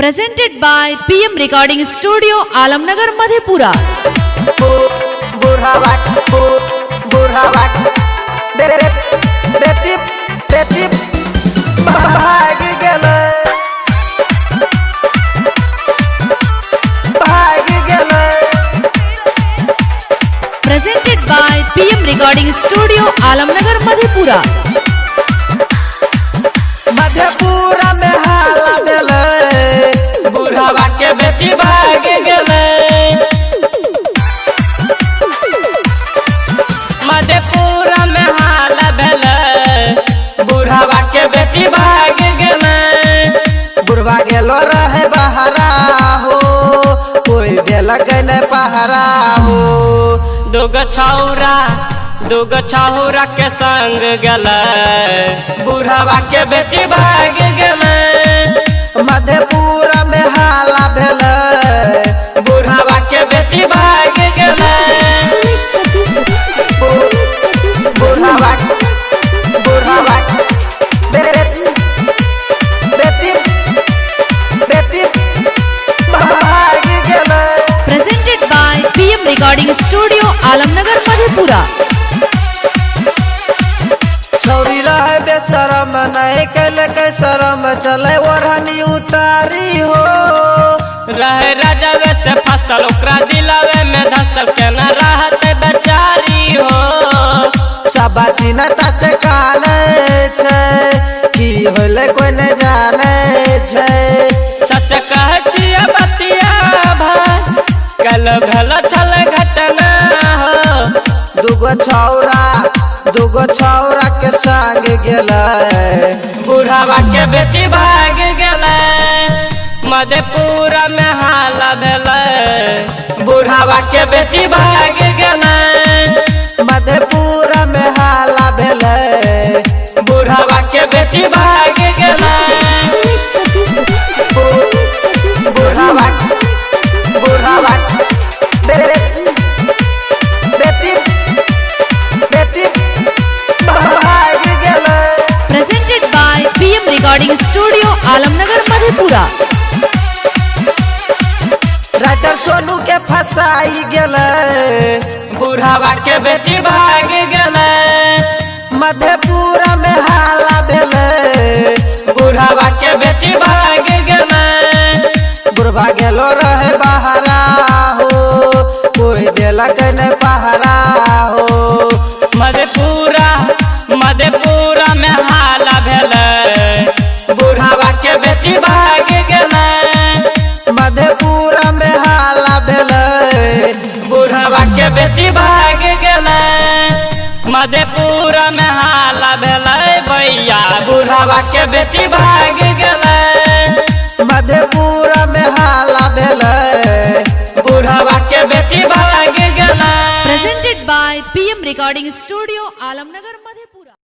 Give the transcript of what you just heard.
Presented by PM Recording Studio, Alamnagar, Madhepura. Presented by PM Recording Studio, Alamnagar, Madhepura. Madhepura में हाला भेले बुढ़ावा के बेटी भाग गेले। मधेपुरा में हाला भेले बुढ़ावा के बेटी भाग गेले। बुढ़वा गेलो रहे बहरा हो, कोई देलक न पहरा हो। दूगो छौरा के संग गेले बुढ़ावा के बेटी भाग गेले। मधेपुरा में हाला भेले बुढ़ावा के बेटी भाग गेले। बुढ़ावा बेटी भाग गेले। Presented by PM Recording Studio, Alamnagar, Madhepura. छौरी रहे बेशरम नहीं कैले के शरम चले ओढ़नी उतारी हो। रहे राजावे से फसल ओकरा दिलावे में धसल के न रहत बेचारी हो। सब चिन्हता से काने छे की होले कोई न जाने छे। सच कह छिए बतिया भाई कल भला छल घटना हो। दूगो छौरा के संग गेले बुढ़ावा के बेटी भाग गेले। मधेपुरा में हाला भेले बुढ़ावा के बेटी भाग गेले। मधेपुरा में हाला भेले बुढ़ावा के बेटी भाग गेले। बुढ़ावा बेटी भाग गेले। Presented by PM Recording Studio, Alamnagar, Madhepura. Writer Sonu के फसाई गेले बुढ़ावा के बेटी भाग गेले। मधेपुरा में हाला भेले बुढ़ावा के बेटी भाग गेले। बुढ़वा गेलो रहे बहरा हो, कोई देलक न पहरा हो। मधेपुरा में हाला भेले बुढ़ावा के बेटी भाग गेले। मधेपुरा में हाला भेले बुढ़ावा के बेटी भाग गेले। मधेपुरा में हाला भेले भैया बुढ़ावा के बेटी भाग गेले। मधेपुरा में हाला भेले बुढ़ावा के बेटी भाग गेले। Presented by PM Recording Studio, Alamnagar, Madhepura.